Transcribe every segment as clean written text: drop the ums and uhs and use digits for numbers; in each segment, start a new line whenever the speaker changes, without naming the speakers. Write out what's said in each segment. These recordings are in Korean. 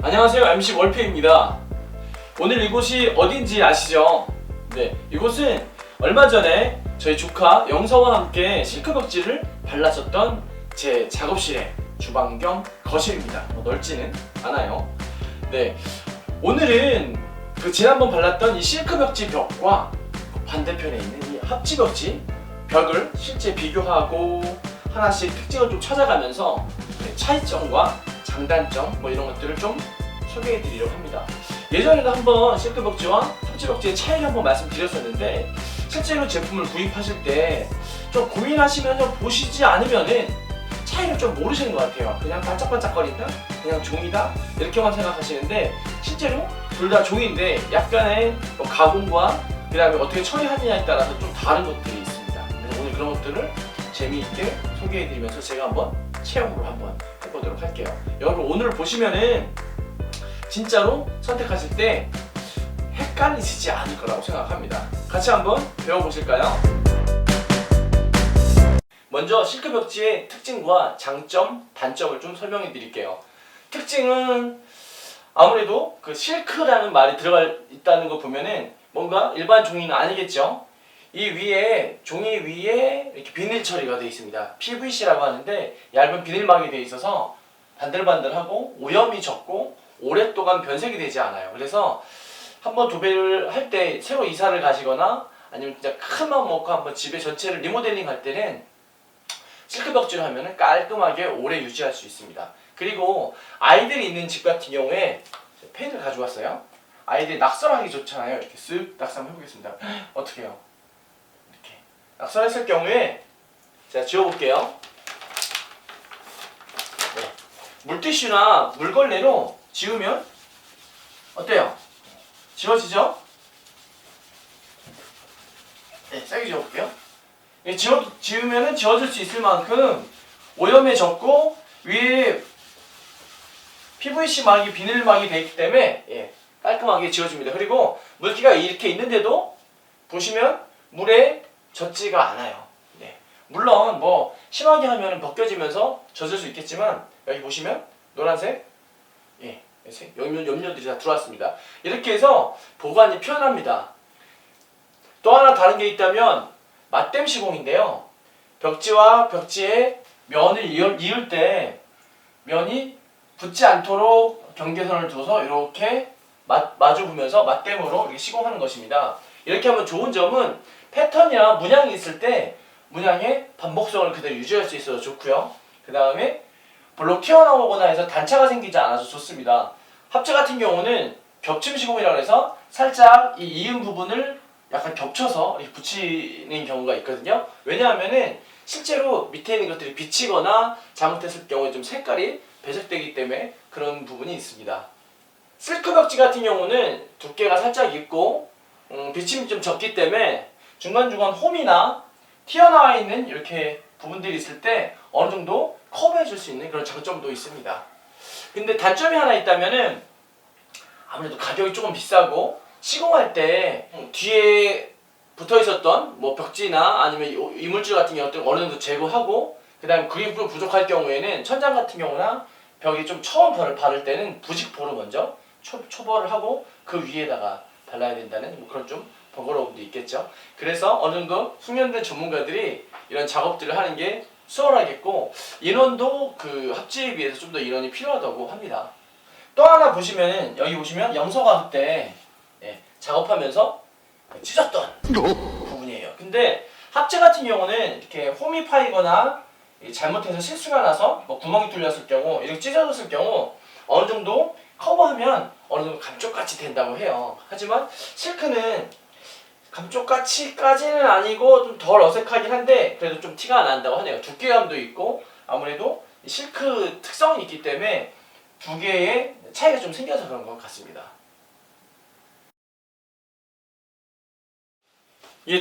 안녕하세요, MC 월피입니다. 오늘 이곳이 어딘지 아시죠? 네, 이곳은 얼마 전에 저희 조카 영서와 함께 실크벽지를 발랐었던 제 작업실의 주방 겸 거실입니다. 넓지는 않아요. 네, 오늘은 그 지난번 발랐던 이 실크벽지 벽과 반대편에 있는 이 합지벽지 벽을 실제 비교하고 하나씩 특징을 좀 찾아가면서 차이점과 장단점 이런 것들을 좀 소개해 드리려고 합니다. 예전에도 한번 실크벽지와 합지벽지의 차이를 한번 말씀드렸었는데 실제로 제품을 구입하실 때 좀 고민하시면서 보시지 않으면은 차이를 좀 모르시는 것 같아요. 그냥 반짝반짝거린다? 그냥 종이다? 이렇게만 생각하시는데 실제로 둘 다 종이인데 약간의 가공과 그 다음에 어떻게 처리하느냐에 따라서 좀 다른 것들이 있습니다. 그래서 오늘 그런 것들을 재미있게 소개해 드리면서 제가 한번 체험으로 한번 해보도록 할게요. 여러분 오늘 보시면은 진짜로 선택하실 때 헷갈리시지 않을 거라고 생각합니다. 같이 한번 배워보실까요? 먼저 실크벽지의 특징과 장점, 단점을 좀 설명해 드릴게요. 특징은 아무래도 그 실크라는 말이 들어가 있다는 거 보면은 뭔가 일반 종이는 아니겠죠? 이 위에, 종이 위에 이렇게 비닐 처리가 되어 있습니다. PVC라고 하는데 얇은 비닐막이 되어 있어서 반들반들하고 오염이 적고 오랫동안 변색이 되지 않아요. 그래서 한번 도배를 할 때 새로 이사를 가시거나 아니면 진짜 큰 마음 먹고 한번 집에 전체를 리모델링 할 때는 실크벽지를 하면 깔끔하게 오래 유지할 수 있습니다. 그리고 아이들이 있는 집 같은 경우에 펜을 가져왔어요. 아이들이 낙서하기 좋잖아요. 이렇게 쓱 낙서 한번 해보겠습니다. 어떻게 해요? 이렇게 낙서했을 경우에 제가 지워볼게요. 네. 물티슈나 물걸레로 지우면 어때요? 지워지죠? 네, 세게 지워볼게요. 지우면은 지워질 수 있을 만큼 오염에 적고 위에 PVC 막이 비닐막이 되어 있기 때문에 깔끔하게 지워집니다. 그리고 물기가 이렇게 있는데도 보시면 물에 젖지가 않아요. 네. 물론 뭐 심하게 하면 벗겨지면서 젖을 수 있겠지만 여기 보시면 노란색 염료들이 다 들어왔습니다. 이렇게 해서 보관이 편합니다. 또 하나 다른 게 있다면 맞댐 시공인데요. 벽지와 벽지의 면을 이을 때 면이 붙지 않도록 경계선을 둬서 이렇게 마주 보면서 맞댐으로 이렇게 시공하는 것입니다. 이렇게 하면 좋은 점은 패턴이나 문양이 있을 때 문양의 반복성을 그대로 유지할 수 있어서 좋고요. 그 다음에 블록 튀어나오거나 해서 단차가 생기지 않아서 좋습니다. 합재 같은 경우는 겹침 시공이라고 해서 살짝 이 이은 부분을 약간 겹쳐서 붙이는 경우가 있거든요. 왜냐하면은 실제로 밑에 있는 것들이 비치거나 잘못했을 경우에 좀 색깔이 배색되기 때문에 그런 부분이 있습니다. 실크벽지 같은 경우는 두께가 살짝 있고 비침이 좀 적기 때문에 중간중간 홈이나 튀어나와 있는 이렇게 부분들이 있을 때 어느 정도 커버해 줄 수 있는 그런 장점도 있습니다. 근데 단점이 하나 있다면은 아무래도 가격이 조금 비싸고 시공할 때 뒤에 붙어 있었던 뭐 벽지나 아니면 이물질 같은 경우는 어느 정도 제거하고 그 다음에 그립이 부족할 경우에는 천장 같은 경우나 벽이 좀 처음 바를 때는 부직포로 먼저 초벌을 하고 그 위에다가 발라야 된다는 뭐 그런 좀 번거로움도 있겠죠. 그래서 어느 정도 숙련된 전문가들이 이런 작업들을 하는 게 수월하겠고 인원도 그 합지에 비해서 좀 더 인원이 필요하다고 합니다. 또 하나 보시면 여기 보시면 영서가 그때 작업하면서 찢었던 부분이에요. 근데 합재 같은 경우는 이렇게 홈이 파이거나 잘못해서 실수가 나서 뭐 구멍이 뚫렸을 경우 이렇게 찢어졌을 경우 어느 정도 커버하면 어느 정도 감쪽같이 된다고 해요. 하지만 실크는 감쪽같이까지는 아니고 좀 덜 어색하긴 한데 그래도 좀 티가 안 난다고 하네요. 두께감도 있고 아무래도 실크 특성이 있기 때문에 두 개의 차이가 좀 생겨서 그런 것 같습니다.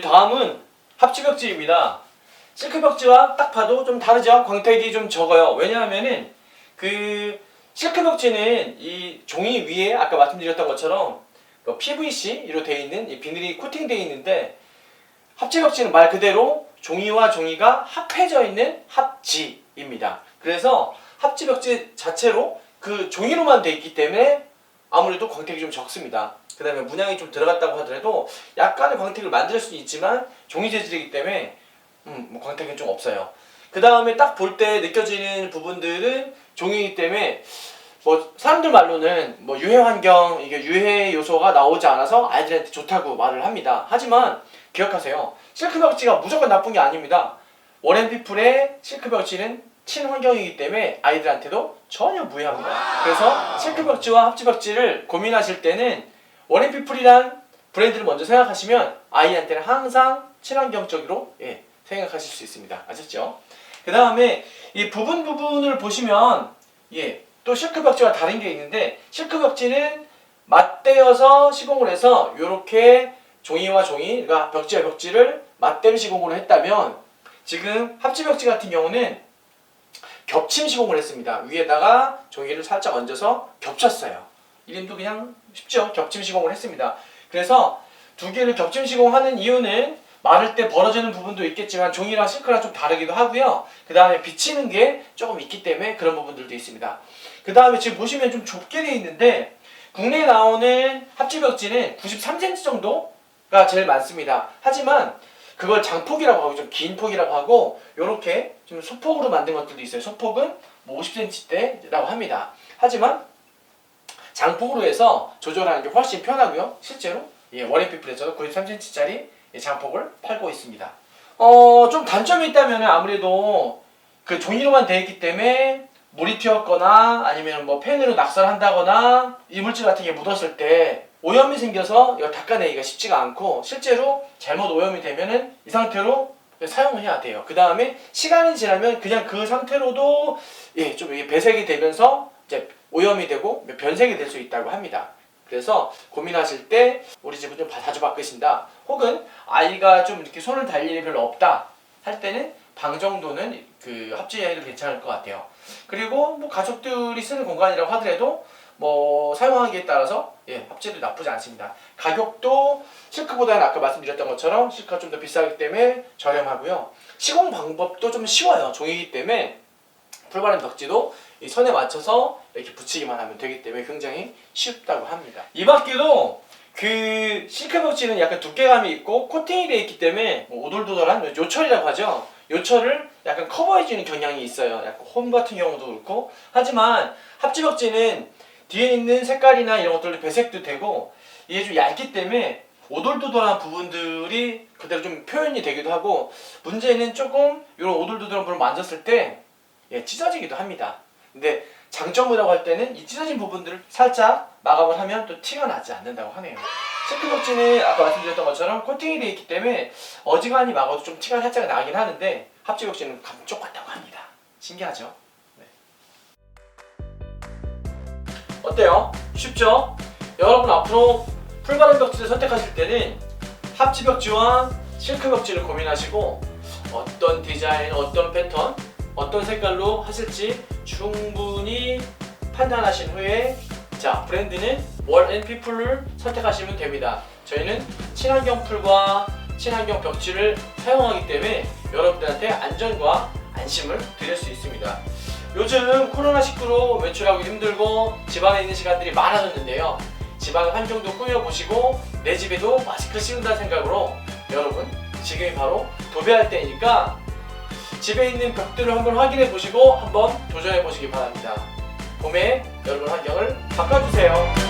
다음은 합지벽지입니다. 실크벽지와 딱 봐도 좀 다르죠? 광택이 좀 적어요. 왜냐하면은 그 실크벽지는 이 종이 위에 아까 말씀드렸던 것처럼 PVC로 되어 있는 이 비닐이 코팅되어 있는데 합지벽지는 말 그대로 종이와 종이가 합해져 있는 합지입니다. 그래서 합지벽지 자체로 그 종이로만 돼 있기 때문에 아무래도 광택이 좀 적습니다. 그 다음에 문양이 좀 들어갔다고 하더라도 약간의 광택을 만들 수는 있지만 종이 재질이기 때문에 뭐 광택은 좀 없어요. 그 다음에 딱 볼 때 느껴지는 부분들은 종이이기 때문에 뭐 사람들 말로는 뭐 유해 환경, 이게 유해 요소가 나오지 않아서 아이들한테 좋다고 말을 합니다. 하지만 기억하세요. 실크 벽지가 무조건 나쁜 게 아닙니다. 원앤피플의 실크 벽지는 친환경이기 때문에 아이들한테도 전혀 무해합니다. 그래서 실크 벽지와 합지 벽지를 고민하실 때는 원앤피플이란 브랜드를 먼저 생각하시면 아이한테는 항상 친환경적으로 생각하실 수 있습니다. 아셨죠? 그 다음에 이 부분을 보시면 또 실크 벽지와 다른 게 있는데, 실크 벽지는 맞대어서 시공을 해서 이렇게 종이와 종이, 그러니까 벽지와 벽지를 맞댐 시공으로 했다면, 지금 합지 벽지 같은 경우는 겹침 시공을 했습니다. 위에다가 종이를 살짝 얹어서 겹쳤어요. 이름도 그냥 쉽죠? 겹침 시공을 했습니다. 그래서 두 개를 겹침 시공하는 이유는 마를 때 벌어지는 부분도 있겠지만 종이랑 실크랑 좀 다르기도 하고요. 그 다음에 비치는 게 조금 있기 때문에 그런 부분들도 있습니다. 그 다음에 지금 보시면 좀 좁게 되어 있는데, 국내에 나오는 합지 벽지는 93cm 정도가 제일 많습니다. 하지만 그걸 장폭이라고 하고 좀 긴 폭이라고 하고 이렇게 좀 소폭으로 만든 것들도 있어요. 소폭은 뭐 50cm대라고 합니다. 하지만 장폭으로 해서 조절하는 게 훨씬 편하고요. 실제로 원앤피플에서도 93cm짜리 장폭을 팔고 있습니다. 좀 단점이 있다면 아무래도 그 종이로만 되어 있기 때문에 물이 튀었거나 아니면 뭐 펜으로 낙서한다거나 이물질 같은 게 묻었을 때 오염이 생겨서 이거 닦아내기가 쉽지가 않고, 실제로 잘못 오염이 되면은 이 상태로 사용을 해야 돼요. 그 다음에 시간이 지나면 그냥 그 상태로도 좀 배색이 되면서 이제 오염이 되고 변색이 될 수 있다고 합니다. 그래서 고민하실 때 우리 집은 좀 자주 바꾸신다, 혹은 아이가 좀 이렇게 손을 달 일이 별로 없다 할 때는 방 정도는 그 합지해도 괜찮을 것 같아요. 그리고 뭐 가족들이 쓰는 공간이라고 하더라도 뭐 사용하기에 따라서 합지도 나쁘지 않습니다. 가격도 실크보다는 아까 말씀드렸던 것처럼 실크가 좀 더 비싸기 때문에 저렴하고요. 시공 방법도 좀 쉬워요. 종이기 때문에 풀바람 벽지도 이 선에 맞춰서 이렇게 붙이기만 하면 되기 때문에 굉장히 쉽다고 합니다. 이 밖에도 그 실크 벽지는 약간 두께감이 있고 코팅이 되어 있기 때문에 오돌도돌한 요철이라고 하죠. 요철을 약간 커버해주는 경향이 있어요. 약간 홈 같은 경우도 그렇고. 하지만 합지 벽지는 뒤에 있는 색깔이나 이런 것들도 배색도 되고 이게 좀 얇기 때문에 오돌도돌한 부분들이 그대로 좀 표현이 되기도 하고, 문제는 조금 이런 오돌도돌한 부분을 만졌을 때 찢어지기도 합니다. 근데 장점이라고 할 때는 이 찢어진 부분들을 살짝 마감을 하면 또 티가 나지 않는다고 하네요. 실크 벽지는 아까 말씀드렸던 것처럼 코팅이 되어 있기 때문에 어지간히 막아도 좀 티가 살짝 나긴 하는데, 합지 벽지는 감쪽 같다고 합니다. 신기하죠? 네. 어때요? 쉽죠? 여러분 앞으로 풀바람 벽지를 선택하실 때는 합지 벽지와 실크 벽지를 고민하시고 어떤 디자인, 어떤 패턴, 어떤 색깔로 하실지 충분히 판단하신 후에 브랜드는 원앤피플을 선택하시면 됩니다. 저희는 친환경 풀과 친환경 벽지를 사용하기 때문에 여러분들한테 안전과 안심을 드릴 수 있습니다. 요즘 코로나19로 외출하기 힘들고 집안에 있는 시간들이 많아졌는데요. 집안 환경도 꾸며보시고 내 집에도 마스크 씌운다는 생각으로 여러분 지금이 바로 도배할 때이니까 집에 있는 벽들을 한번 확인해 보시고 한번 도전해 보시기 바랍니다. 봄에 여러분 환경을 바꿔주세요.